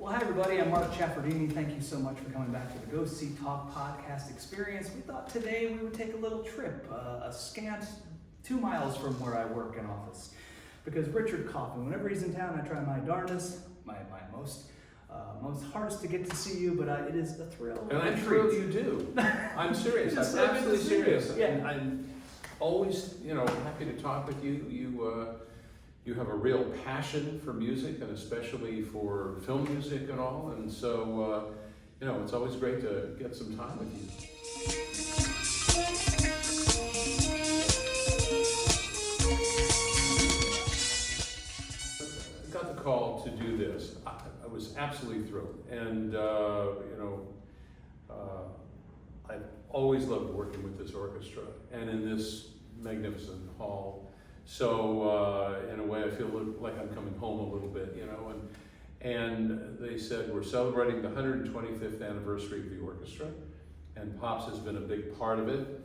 Well, hi everybody, I'm Mark Chaffardini. Thank you so much for coming back to the Go See Talk podcast experience. We thought today we would take a little trip, a scant 2 miles from where I work in office. Because Richard Kaufman, whenever he's in town, I try my darndest, my most hardest to get to see you, but it is a thrill. And I'm thrilled you do. I'm serious. It's I'm so good to absolutely see you. serious. Yeah. I'm always, happy to talk with you. You have a real passion for music, and especially for film music and all. And so, it's always great to get some time with you. I got the call to do this. I was absolutely thrilled, and I've always loved working with this orchestra and in this magnificent hall. So in a way, I feel like I'm coming home a little bit, And they said we're celebrating the 125th anniversary of the orchestra, and Pops has been a big part of it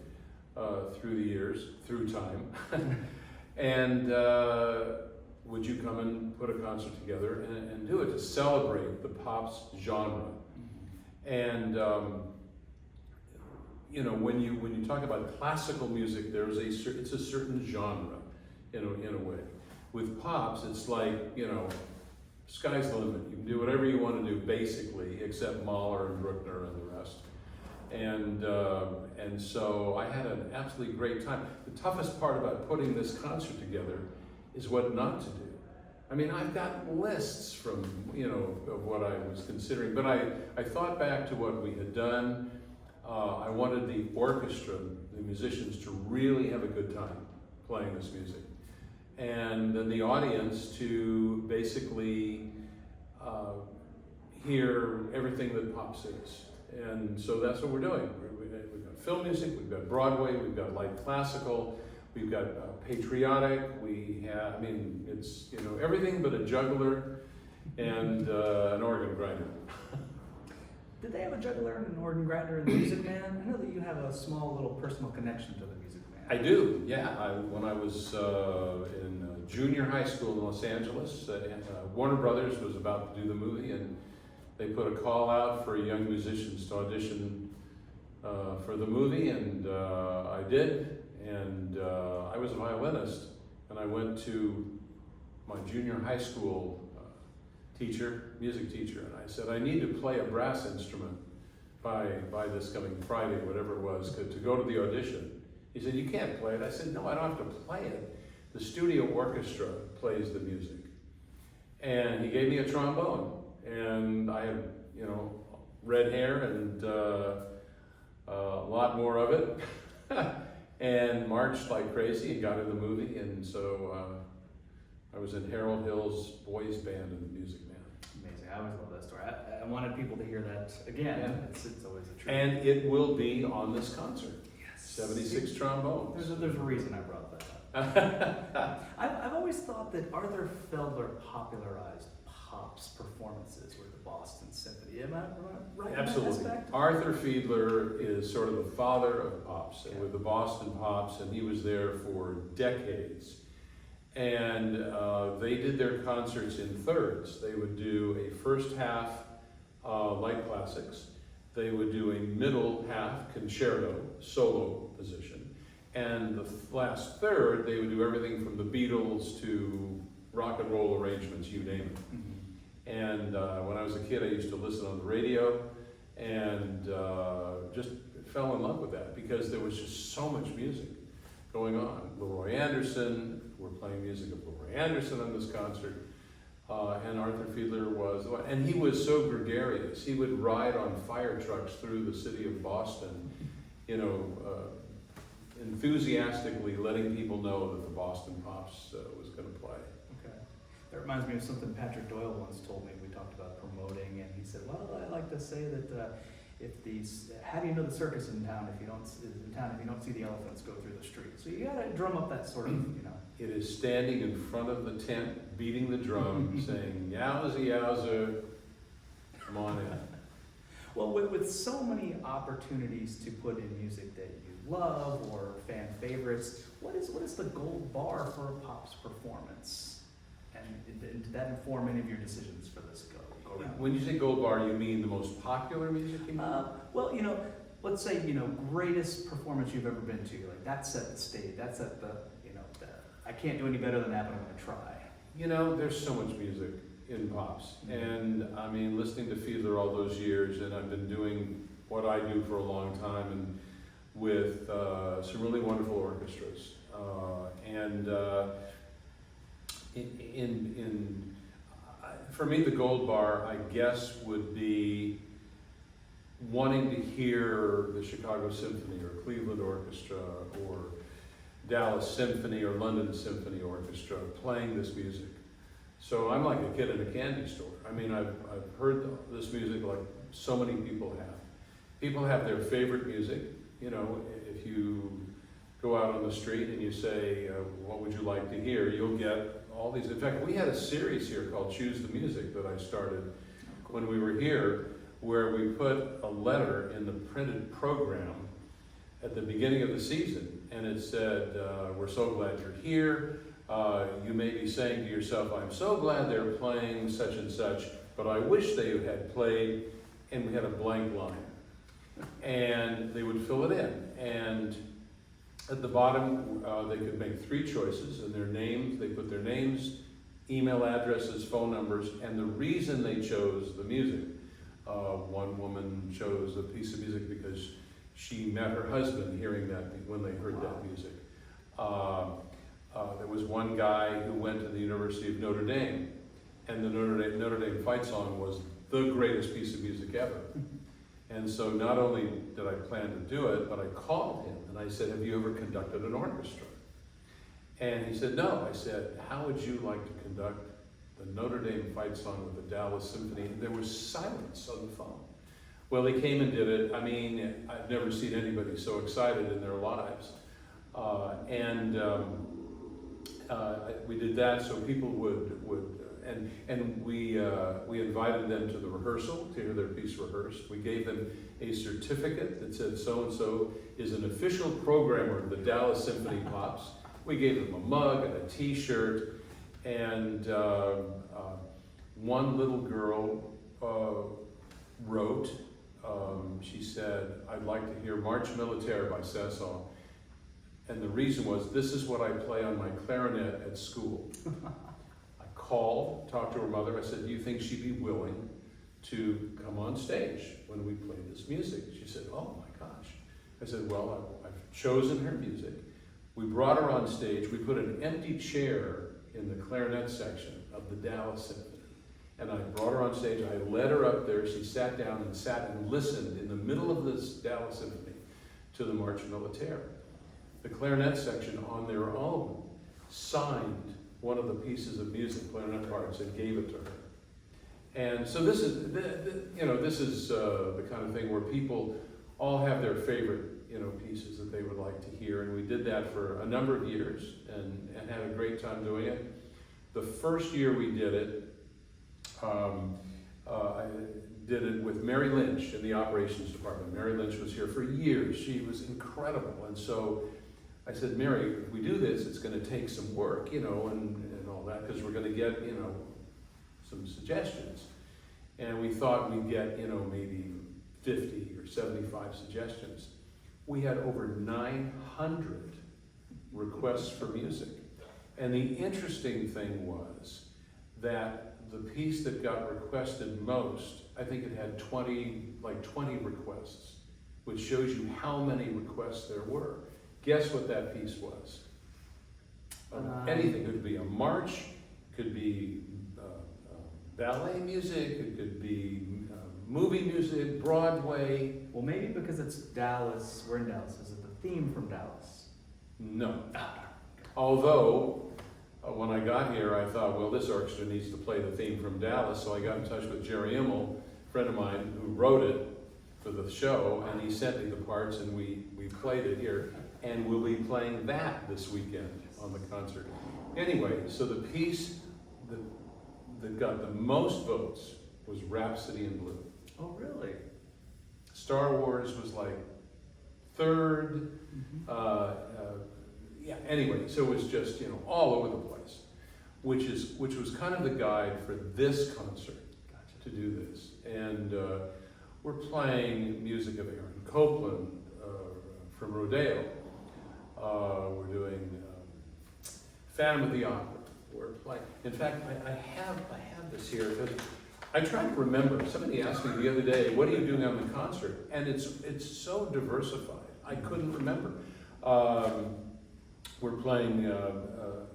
through the years, through time. And would you come and put a concert together and do it to celebrate the Pops genre? And when you talk about classical music, it's a certain genre in a way. With Pops, it's like sky's the limit. You can do whatever you want to do, basically, except Mahler and Bruckner and the rest. And so I had an absolutely great time. The toughest part about putting this concert together is what not to do. I mean, I've got lists from, of what I was considering, but I thought back to what we had done. I wanted the orchestra, the musicians, to really have a good time playing this music. And then the audience to basically hear everything that Pops is. And so that's what we're doing. We've got film music, we've got Broadway, we've got light classical, we've got patriotic, it's everything but a juggler and an organ grinder. Did they have a juggler and an organ grinder in the Music Man? I know that you have a small little personal connection to the Music Man. I do, yeah. When I was in junior high school in Los Angeles, Warner Brothers was about to do the movie, and they put a call out for young musicians to audition for the movie, and I did, and I was a violinist, and I went to my junior high school music teacher, and I said, I need to play a brass instrument by this coming Friday, whatever it was, to go to the audition. He said, you can't play it. I said, no, I don't have to play it. The studio orchestra plays the music. And he gave me a trombone, and I had, red hair and a lot more of it, and marched like crazy and got in the movie, and so I was in Harold Hill's boys band in the Music Man. Amazing. I always love that story. I wanted people to hear that again. Yeah. It's always a treat. And it will be on this concert. Yes. 76 trombones. There's a reason I brought that up. I've always thought that Arthur Feldler popularized Pops performances with the Boston Symphony. Am I right? Absolutely. Arthur Fiedler is sort of the father of Pops, with the Boston Pops, and he was there for decades. And they did their concerts in thirds. They would do a first half light classics. They would do a middle half concerto, solo position. And the last third, they would do everything from the Beatles to rock and roll arrangements, you name it. Mm-hmm. And when I was a kid, I used to listen on the radio and just fell in love with that because there was just so much music going on. Leroy Anderson, we're playing music of Leroy Anderson on this concert, and Arthur Fiedler was, and he was so gregarious. He would ride on fire trucks through the city of Boston, enthusiastically letting people know that the Boston Pops was going to play. Okay. That reminds me of something Patrick Doyle once told me. We talked about promoting, and he said, well, I like to say that how do you know the circus in town if you don't see the elephants go through the street? So you gotta drum up that sort of, It is standing in front of the tent, beating the drum, saying, yowza, yowza, come on in. Well, with so many opportunities to put in music that you love or fan favorites, what is the gold bar for a Pops performance? And did that inform any of your decisions for this go round? when you say gold bar, you mean the most popular music you mean? Well, let's say, greatest performance you've ever been to. Like, that set the stage. That's at the, I can't do any better than that, but I'm going to try. There's so much music in pops. And I mean, listening to Fiedler all those years, and I've been doing what I do for a long time, and with some really wonderful orchestras. For me, the gold bar, I guess, would be wanting to hear the Chicago Symphony or Cleveland Orchestra or Dallas Symphony or London Symphony Orchestra playing this music. So I'm like a kid in a candy store. I mean, I've heard this music like so many people have. People have their favorite music. If you go out on the street and you say, what would you like to hear? You'll get all these. In fact, we had a series here called Choose the Music that I started when we were here, where we put a letter in the printed program at the beginning of the season. And it said, we're so glad you're here. You may be saying to yourself, I'm so glad they're playing such and such, but I wish they had played, and we had a blank line. And they would fill it in. And at the bottom, they could make 3 choices, and their names, they put their names, email addresses, phone numbers, and the reason they chose the music. One woman chose a piece of music because she met her husband hearing that when they heard that music. There was one guy who went to the University of Notre Dame, and the Notre Dame fight song was the greatest piece of music ever. And so not only did I plan to do it, but I called him and I said, have you ever conducted an orchestra? And he said, no. I said, how would you like to conduct the Notre Dame fight song with the Dallas Symphony? And there was silence on the phone. Well, he came and did it. I mean, I've never seen anybody so excited in their lives. We did that so people we invited them to the rehearsal to hear their piece rehearsed. We gave them a certificate that said so-and-so is an official programmer of the Dallas Symphony Pops. We gave them a mug and a t-shirt, and one little girl wrote, she said, I'd like to hear March Militaire by Saint-Saëns. And the reason was, this is what I play on my clarinet at school. I called, talked to her mother. I said, do you think she'd be willing to come on stage when we play this music? She said, oh my gosh. I said, well, I've chosen her music. We brought her on stage. We put an empty chair in the clarinet section of the Dallas Symphony. And I brought her on stage. I led her up there. She sat down and listened in the middle of this Dallas Symphony to the March Militaire. The clarinet section on their own signed one of the pieces of music, clarinet parts, and gave it to her. And so this is, the kind of thing where people all have their favorite, pieces that they would like to hear. And we did that for a number of years and had a great time doing it. The first year we did it, I did it with Mary Lynch in the operations department. Mary Lynch was here for years. She was incredible. And so I said, Mary, if we do this, it's going to take some work, and all that, because we're going to get, some suggestions. And we thought we'd get, maybe 50 or 75 suggestions. We had over 900 requests for music. And the interesting thing was that the piece that got requested most, I think it had 20 requests, which shows you how many requests there were. Guess what that piece was? Anything. It could be a march, could be ballet music, it could be movie music, Broadway. Well, maybe because it's Dallas, we're in Dallas. Is it the theme from Dallas? No. Although, when I got here, I thought, well, this orchestra needs to play the theme from Dallas, so I got in touch with Jerry Immel, a friend of mine, who wrote it for the show, and he sent me the parts, and we played it here, and we'll be playing that this weekend on the concert. Anyway, so the piece that got the most votes was Rhapsody in Blue. Oh, really? Star Wars was like third. Anyway, so it was just, all over the place, which was kind of the guide for this concert. Gotcha. to do this. And we're playing music of Aaron Copland from Rodeo. We're doing Phantom of the Opera. We're playing. In fact, I have this here because I tried to remember. Somebody asked me the other day, "What are you doing on the concert?" And it's so diversified. I couldn't remember. We're playing the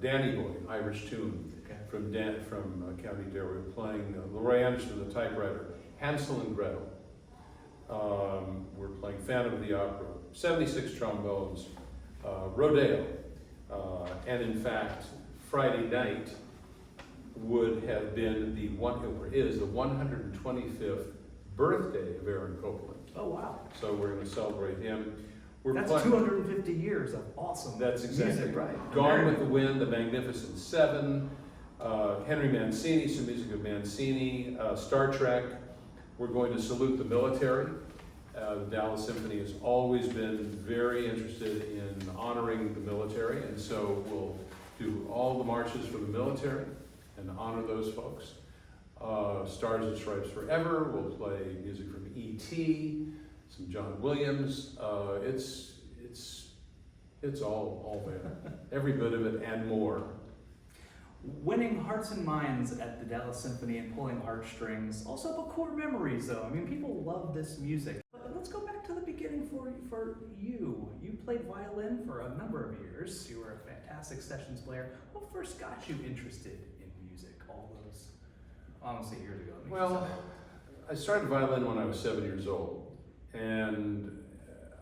Danny Boy Irish tune from County Dare. We're playing Leroy Anderson, the typewriter, Hansel and Gretel. We're playing Phantom of the Opera, 76 trombones, Rodeo, and in fact, Friday night would have been the 125th birthday of Aaron Copland. Oh wow! So we're going to celebrate him. That's 250 years of awesome That's exactly music, right. Gone with the Wind, The Magnificent Seven, Henry Mancini, some music of Mancini, Star Trek. We're going to salute the military. The Dallas Symphony has always been very interested in honoring the military, and so we'll do all the marches for the military and honor those folks. Stars and Stripes Forever. We'll play music from E.T., some John Williams. It's all there. Every bit of it and more. Winning hearts and minds at the Dallas Symphony and pulling heartstrings. Also the core memories though. I mean, people love this music. But let's go back to the beginning for you. You played violin for a number of years. You were a fantastic sessions player. What first got you interested in music all those, honestly, years ago? Well, I started violin when I was 7 years old. And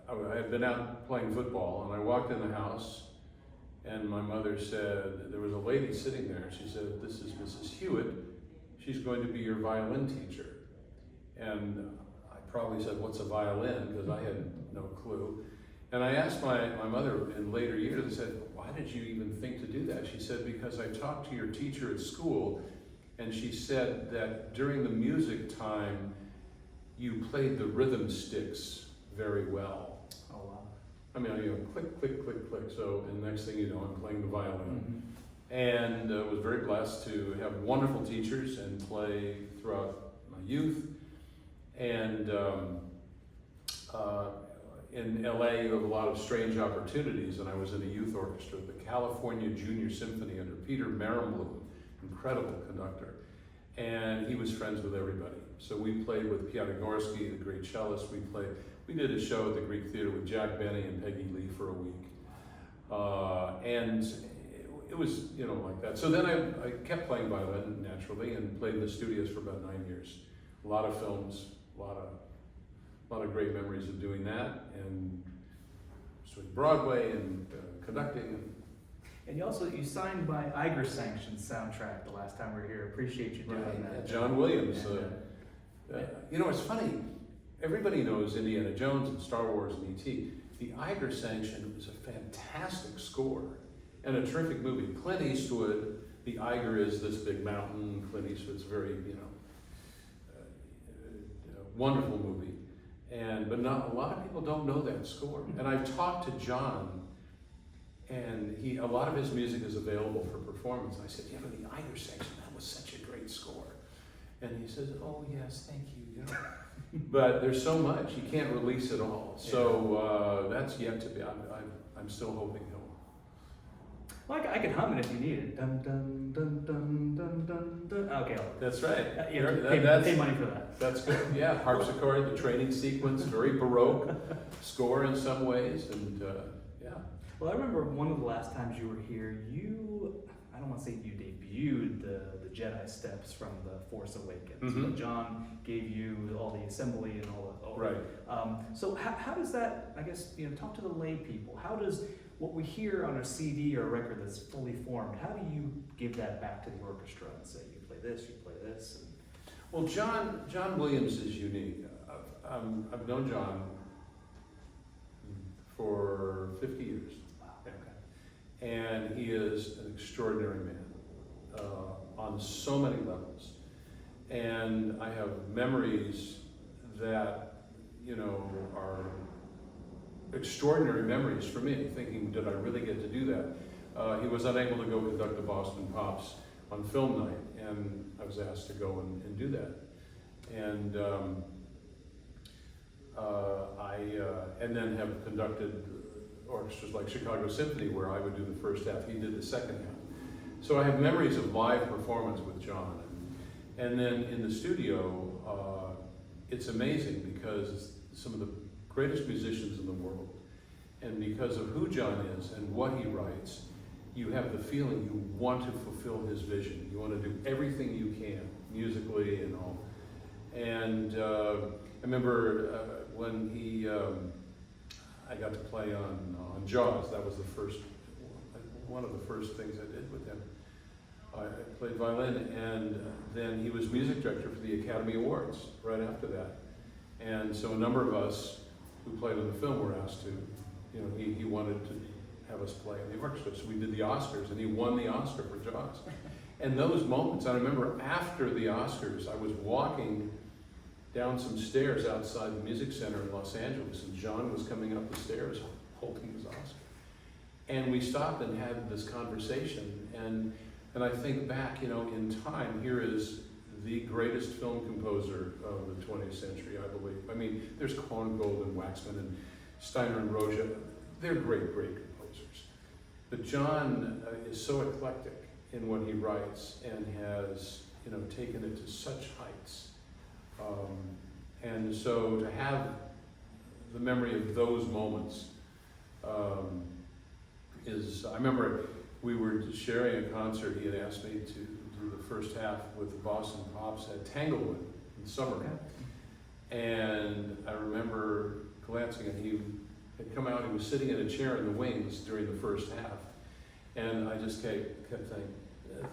I had been out playing football and I walked in the house and my mother said, there was a lady sitting there. She said, "This is Mrs. Hewitt. She's going to be your violin teacher." And I probably said, "What's a violin?" because I had no clue. And I asked my mother in later years, I said, "Why did you even think to do that?" She said, "Because I talked to your teacher at school and she said that during the music time, you played the rhythm sticks very well." Oh wow. I mean, click, click, click, click. So, and the next thing you know, I'm playing the violin. Mm-hmm. And was very blessed to have wonderful teachers and play throughout my youth. And in LA, you have a lot of strange opportunities. And I was in a youth orchestra, the California Junior Symphony under Peter Marenblum, incredible conductor. And he was friends with everybody. So we played with Piatigorsky, the great cellist. We did a show at the Greek Theater with Jack Benny and Peggy Lee for a week. And it was, like that. So then I kept playing violin naturally and played in the studios for about 9 years. A lot of films, a lot of great memories of doing that, and doing Broadway and conducting. And you signed by Iger Sanctioned soundtrack the last time we were here. Appreciate you doing that. John Williams. It's funny. Everybody knows Indiana Jones and Star Wars and E.T. The Iger Sanction was a fantastic score and a terrific movie. Clint Eastwood, the Iger is this big mountain. Clint Eastwood's very, wonderful movie. But not a lot of people don't know that score. And I've talked to John, and a lot of his music is available for performance. And I said, "Yeah, but the Iger Sanction, that was such a great score." And he says, "Oh yes, thank you." But there's so much, you can't release it all. So that's yet to be, I'm still hoping he'll. Well, I can hum it if you need it. Dun, dun, dun, dun, dun, dun, dun. Okay. That's right. Pay money for that. That's good. Yeah, harpsichord, the training sequence, very Baroque score in some ways, and yeah. Well, I remember one of the last times you were here, I don't want to say you debuted the Jedi steps from The Force Awakens, Mm-hmm. but John gave you all the assembly and all that. Right. So how does that, I guess, talk to the lay people. How does what we hear on a CD or a record that's fully formed, how do you give that back to the orchestra and say, you play this, you play this? Well, John Williams is unique. I've known John for 50 years. Wow. Okay. And he is an extraordinary man on so many levels. And I have memories that, are extraordinary memories for me, thinking, did I really get to do that? He was unable to go conduct the Boston Pops on film night, and I was asked to go and do that. And and then have conducted orchestras like Chicago Symphony, where I would do the first half, he did the second half. So I have memories of live performance with John. And then in the studio, it's amazing because some of the greatest musicians in the world, and because of who John is and what he writes, you have the feeling you want to fulfill his vision. You want to do everything you can, musically and all. And I remember when I got to play on Jaws. That was one of the first things I did with him. I played violin, and then he was music director for the Academy Awards right after that. And so a number of us who played on the film were asked to, he wanted to have us play in the orchestra. So we did the Oscars, and he won the Oscar for Jaws. And those moments, I remember after the Oscars, I was walking down some stairs outside the Music Center in Los Angeles, and John was coming up the stairs holding his Oscar. And we stopped and had this conversation, and I think back, in time, here is the greatest film composer of the 20th century, I believe. I mean, there's Korngold and Waxman and Steiner and Roja. They're great, great composers. But John is so eclectic in what he writes and has, taken it to such heights. And so to have the memory of those moments I remember we were sharing a concert. He had asked me to do the first half with the Boston Pops at Tanglewood in summer. Okay. And I remember glancing, and he had come out. He was sitting in a chair in the wings during the first half. And I just kept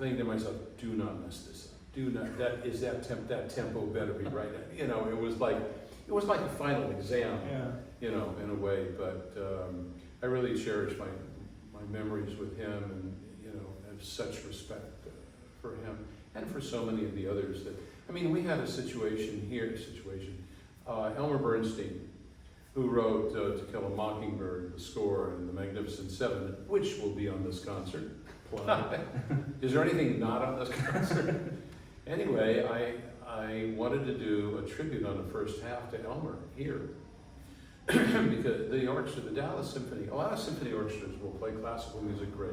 thinking to myself, do not mess this up. Do not, that tempo better be right. It was like a final exam, in a way. But I really cherish my memories with him, and have such respect for him and for so many of the others. We had a situation here. Elmer Bernstein, who wrote To Kill a Mockingbird, the score, and The Magnificent Seven, which will be on this concert. Is there anything not on this concert? Anyway, I wanted to do a tribute on the first half to Elmer here. Because the orchestra, the Dallas Symphony, a lot of symphony orchestras will play classical music great,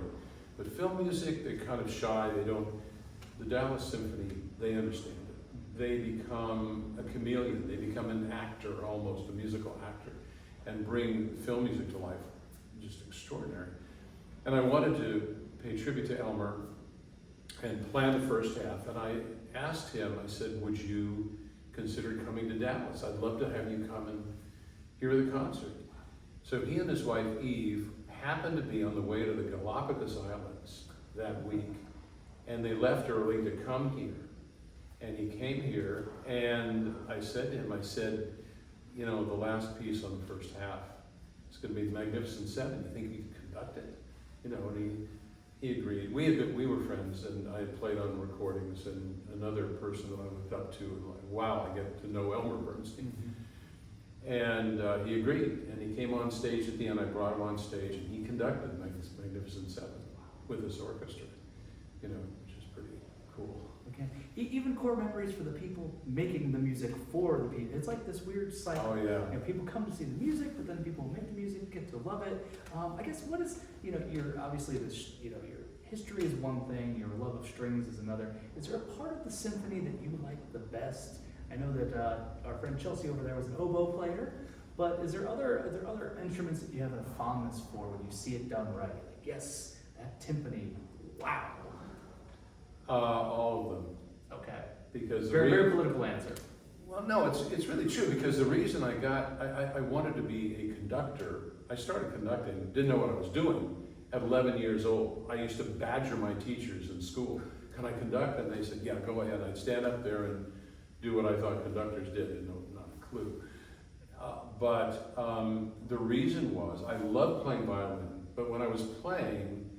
but film music, they're kind of shy. The Dallas Symphony, they understand it. They become a chameleon. They become an actor, almost a musical actor, and bring film music to life. Just extraordinary. And I wanted to pay tribute to Elmer and plan the first half. And I asked him, I said, would you consider coming to Dallas? I'd love to have you come and hear the concert. So he and his wife, Eve, happened to be on the way to the Galapagos Islands that week. And they left early to come here. And he came here, and I said to him, the last piece on the first half, it's going to be the Magnificent Seven. You think you can conduct it? And he agreed. We were friends, and I had played on recordings, and another person that I looked up to, and wow, I get to know Elmer Bernstein. Mm-hmm. And he agreed, and he came on stage at the end. I brought him on stage, and he conducted Magnificent Seven with this orchestra, which is pretty cool. Okay. Even core memories for the people making the music for the people. It's like this weird cycle. Oh yeah. People come to see the music, but then people make the music, get to love it. I guess what is, your obviously your history is one thing, your love of strings is another. Is there a part of the symphony that you like the best? I know that our friend Chelsea over there was an oboe player, but are there other instruments that you have a fondness for when you see it done right? Like, yes, that timpani, wow. All of them. Okay. Because very political answer. Well, no, it's really true, because the reason I wanted to be a conductor. I started conducting, didn't know what I was doing at 11 years old. I used to badger my teachers in school. Can I conduct? And they said, yeah, go ahead. I'd stand up there and do what I thought conductors did, and not a clue. But the reason was I loved playing violin, but when I was playing,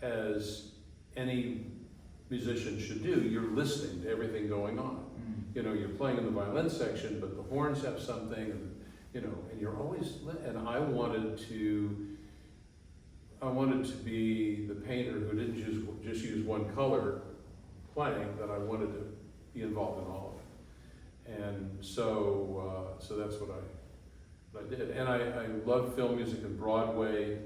as any musician should do, you're listening to everything going on. You're playing in the violin section, but the horns have something, and and you're always. And I wanted to be the painter who didn't just use one color playing that I wanted to be involved in all of it. And so that's what I did. And I loved film music and Broadway,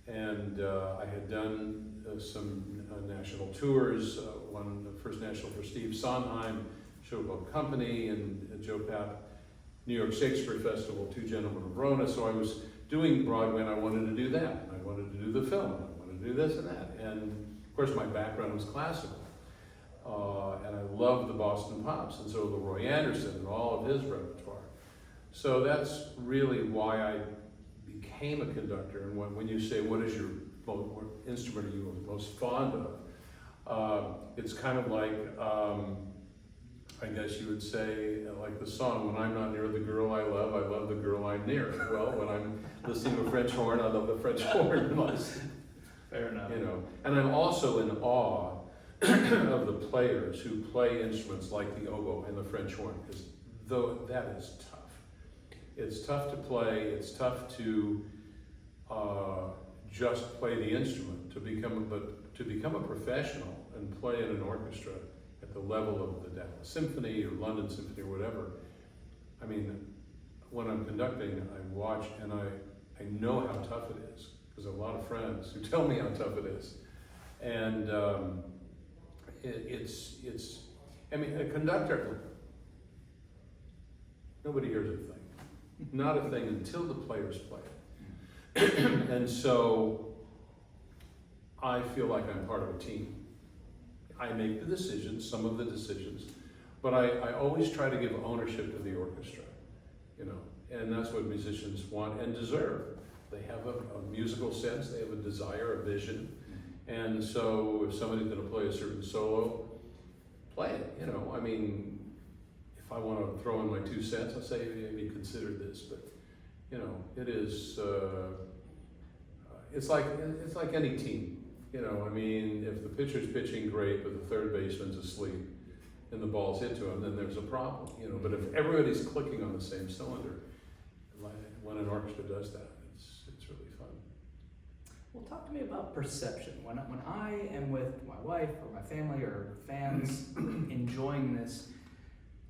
and I had done some national tours, one the first national for Steve Sondheim, Showboat Company, and Joe Papp, New York Shakespeare Festival, Two Gentlemen of Verona. So I was doing Broadway, and I wanted to do that. I wanted to do the film, and I wanted to do this and that. And of course, my background was classical. And I loved the Boston Pops, and so Leroy Anderson and all of his repertoire. So that's really why I became a conductor. And when you say, what is what instrument are you most fond of? It's kind of like, I guess you would say, like the song, when I'm not near the girl I love the girl I'm near. Well, when I'm listening to a French horn, I love the French horn. Fair enough. You know, and I'm also in awe of the players who play instruments like the oboe and the French horn, because though that is tough. It's tough to play. It's tough to just play the instrument. To become a professional and play in an orchestra at the level of the Dallas Symphony or London Symphony or whatever. I mean, when I'm conducting, I watch and I know how tough it is, because I have a lot of friends who tell me how tough it is, and it's. I mean, a conductor, nobody hears a thing, not a thing until the players play it, and so I feel like I'm part of a team. I make the decisions, some of the decisions, but I always try to give ownership to the orchestra, you know, and that's what musicians want and deserve. They have a musical sense, they have a desire, a vision, and so if somebody's going to play a certain solo, play it, you know. I mean, if I want to throw in my 2 cents, I'll say maybe consider this, but you know, it is. It's like any team. You know, I mean, if the pitcher's pitching great, but the third baseman's asleep and the ball's hit to him, then there's a problem, you know. But if everybody's clicking on the same cylinder, when an orchestra does that, it's really fun. Well, talk to me about perception. When I am with my wife or my family or fans enjoying this,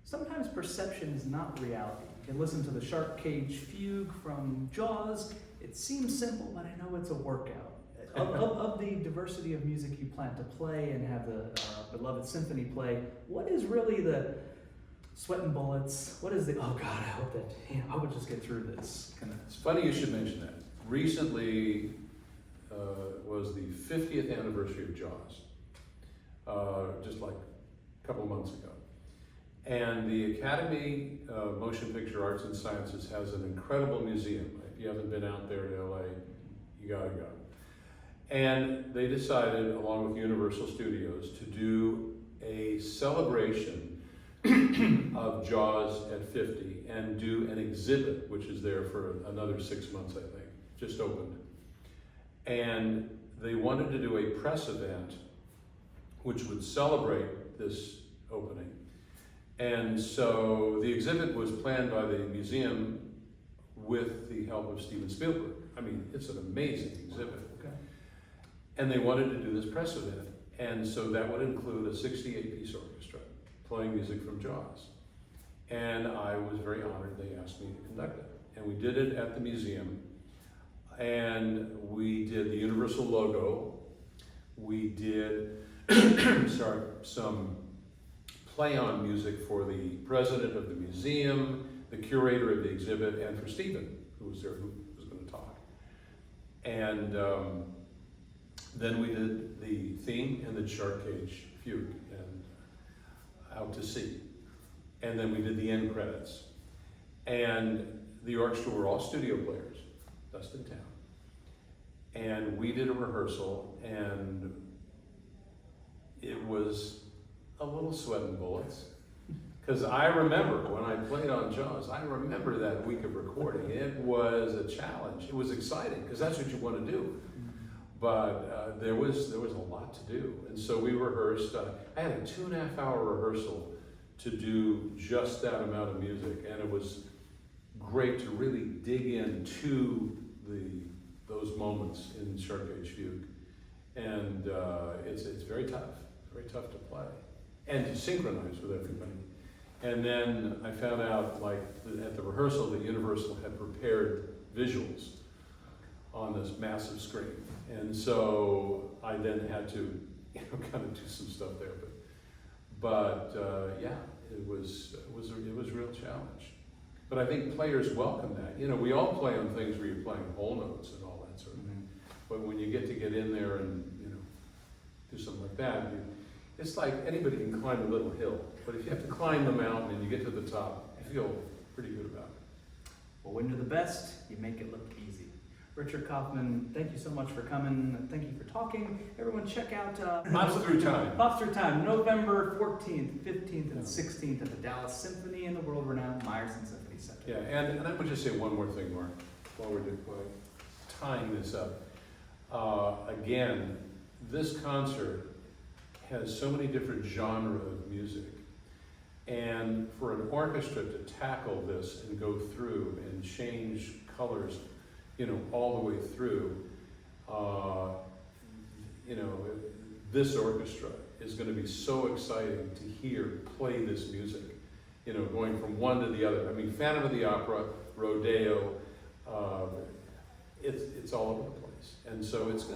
sometimes perception is not reality. You can listen to the Shark Cage Fugue from Jaws. It seems simple, but I know it's a workout. Of the diversity of music you plan to play and have the beloved symphony play, what is really the sweat and bullets? What is the, oh God, I hope that, I would just get through this kind of. It's funny you should mention that. Recently was the 50th anniversary of Jaws, just like a couple months ago. And the Academy of Motion Picture Arts and Sciences has an incredible museum. If you haven't been out there to LA, you gotta go. And they decided, along with Universal Studios, to do a celebration of Jaws at 50 and do an exhibit, which is there for another 6 months, I think, just opened. And they wanted to do a press event which would celebrate this opening. And so the exhibit was planned by the museum with the help of Steven Spielberg. I mean, it's an amazing exhibit. Okay. And they wanted to do this press event. And so that would include a 68-piece orchestra playing music from Jaws. And I was very honored they asked me to conduct it. And we did it at the museum. And we did the Universal logo. We did some play-on music for the president of the museum, the curator of the exhibit, and for Stephen, who was there, who was going to talk. And then we did the theme and the Shark Cage Fugue and Out to Sea. And then we did the end credits. And the orchestra were all studio players, dust in town. And we did a rehearsal, and it was a little sweat and bullets. Because I remember when I played on Jaws, I remember that week of recording. It was a challenge. It was exciting, because that's what you want to do. But there was a lot to do. And so we rehearsed. I had a 2.5 hour rehearsal to do just that amount of music. And it was great to really dig into those moments in Shark Cage Fugue. And it's very tough to play. and to synchronize with everybody. And then I found out, like, at the rehearsal, that Universal had prepared visuals on this massive screen. And so I then had to, kind of do some stuff there. But yeah, it was a real challenge. But I think players welcome that. We all play on things where you're playing whole notes and all that sort of thing. But when you get in there and, do something like that, it's like anybody can climb a little hill. But if you have to climb the mountain and you get to the top, you feel pretty good about it. Well, when you're the best, you make it look easy. Richard Kaufman, thank you so much for coming. Thank you for talking. Everyone check out Pops Through Time. Pops Through Time, November 14th, 15th, and 16th at the Dallas Symphony in the world-renowned Meyerson Symphony Center. Yeah, and I would just say one more thing, Mark, while we're tying this up. Again, this concert has so many different genres of music. And for an orchestra to tackle this and go through and change colors, all the way through, this orchestra is going to be so exciting to hear play this music, going from one to the other. I mean, Phantom of the Opera, Rodeo, it's all over the place. And so it's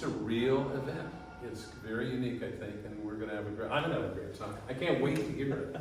a real event. It's very unique, I think, and I'm going to have a great time. I can't wait to hear it.